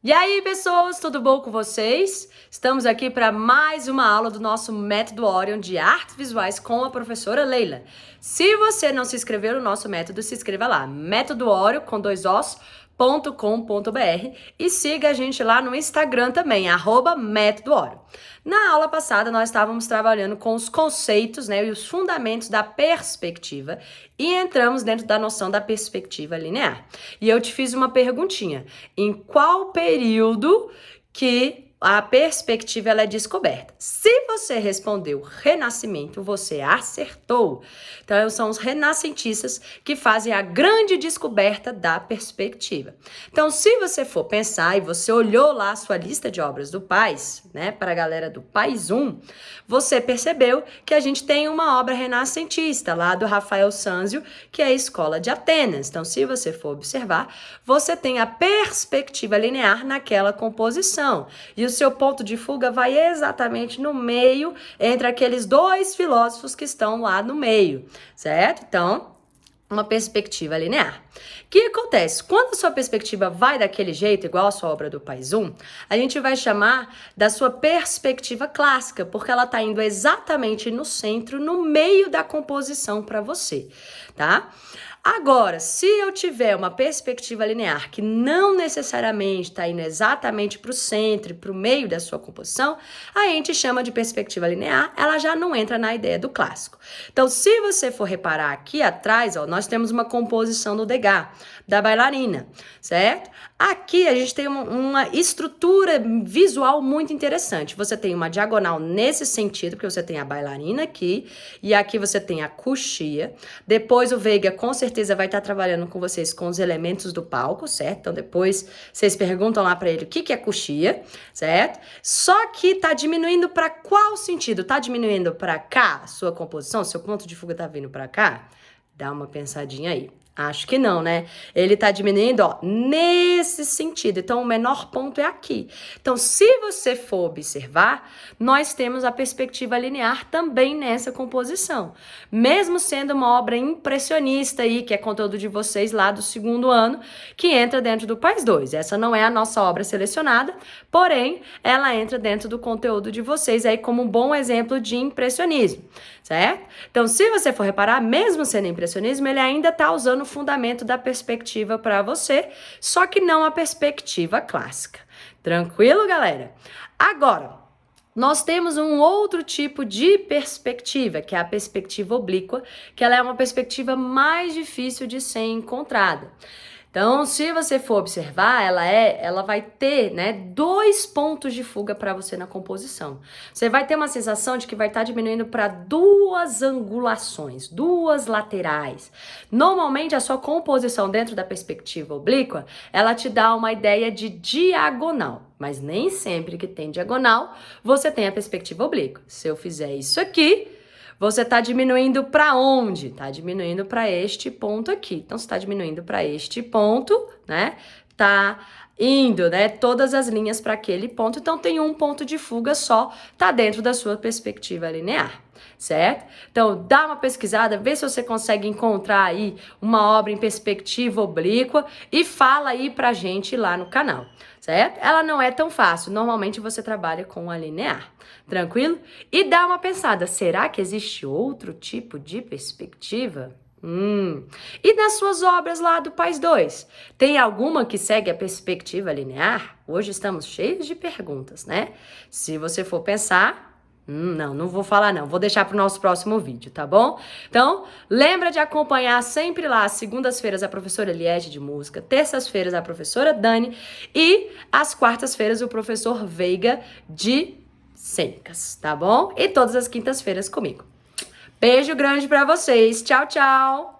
E aí, pessoas, tudo bom com vocês? Estamos aqui para mais uma aula do nosso Método Orion de Artes Visuais com a professora Leila. Se você não se inscreveu no nosso método, se inscreva lá, Método Orion com 2 os.com.br e siga a gente lá no Instagram também, @Método Orion. Na aula passada, nós estávamos trabalhando com os conceitos, né, e os fundamentos da perspectiva e entramos dentro da noção da perspectiva linear. E eu te fiz uma perguntinha: em qual período que a perspectiva ela é descoberta? Se você respondeu Renascimento, você acertou. Então, são os renascentistas que fazem a grande descoberta da perspectiva. Então, se você for pensar e você olhou lá a sua lista de obras do Paes, né, para a galera do Paes 1, você percebeu que a gente tem uma obra renascentista lá do Rafael Sanzio, que é a Escola de Atenas. Então, se você for observar, você tem a perspectiva linear naquela composição. E o seu ponto de fuga vai exatamente no meio, entre aqueles dois filósofos que estão lá no meio, certo? Então, uma perspectiva linear. O que acontece? Quando a sua perspectiva vai daquele jeito, igual a sua obra do Paes 1, a gente vai chamar da sua perspectiva clássica, porque ela está indo exatamente no centro, no meio da composição para você, tá? Agora, se eu tiver uma perspectiva linear que não necessariamente está indo exatamente para o centro e para o meio da sua composição, a gente chama de perspectiva linear, ela já não entra na ideia do clássico. Então, se você for reparar aqui atrás, ó, nós temos uma composição do Degas, da bailarina, certo? Aqui a gente tem uma estrutura visual muito interessante. Você tem uma diagonal nesse sentido, porque você tem a bailarina aqui, e aqui você tem a coxia. Depois o Veiga com certeza vai estar trabalhando com vocês com os elementos do palco, certo? Então depois vocês perguntam lá para ele o que é coxia, certo? Só que tá diminuindo para qual sentido? Tá diminuindo para cá a sua composição? Seu ponto de fuga tá vindo para cá? Dá uma pensadinha aí. Acho que não, né? Ele tá diminuindo, ó, nesse sentido. Então, o menor ponto é aqui. Então, se você for observar, nós temos a perspectiva linear também nessa composição. Mesmo sendo uma obra impressionista aí, que é conteúdo de vocês lá do 2º ano, que entra dentro do Paes 2. Essa não é a nossa obra selecionada, porém, ela entra dentro do conteúdo de vocês aí como um bom exemplo de impressionismo, certo? Então, se você for reparar, mesmo sendo impressionismo, ele ainda tá usando o fundamento da perspectiva para você, só que não a perspectiva clássica. Tranquilo, galera? Agora, nós temos um outro tipo de perspectiva, que é a perspectiva oblíqua, que ela é uma perspectiva mais difícil de ser encontrada. Então, se você for observar, ela vai ter, né, 2 pontos de fuga para você na composição. Você vai ter uma sensação de que vai estar diminuindo para 2 angulações, 2 laterais. Normalmente, a sua composição dentro da perspectiva oblíqua, ela te dá uma ideia de diagonal. Mas nem sempre que tem diagonal, você tem a perspectiva oblíqua. Se eu fizer isso aqui, você está diminuindo para onde? Está diminuindo para este ponto aqui. Então, você está diminuindo para este ponto, né? Tá indo, né? Todas as linhas para aquele ponto. Então, tem um ponto de fuga só. Tá dentro da sua perspectiva linear, certo? Então, dá uma pesquisada, vê se você consegue encontrar aí uma obra em perspectiva oblíqua e fala aí pra gente lá no canal, certo? Ela não é tão fácil, normalmente você trabalha com a linear, tranquilo? E dá uma pensada, será que existe outro tipo de perspectiva? E nas suas obras lá do Paes 2, tem alguma que segue a perspectiva linear? Hoje estamos cheios de perguntas, né? Se você for pensar, não vou falar não, vou deixar para o nosso próximo vídeo, tá bom? Então, lembra de acompanhar sempre lá, às segundas-feiras a professora Eliette de música, terças-feiras a professora Dani e às quartas-feiras o professor Veiga de cênicas, tá bom? E todas as quintas-feiras comigo. Beijo grande pra vocês. Tchau, tchau.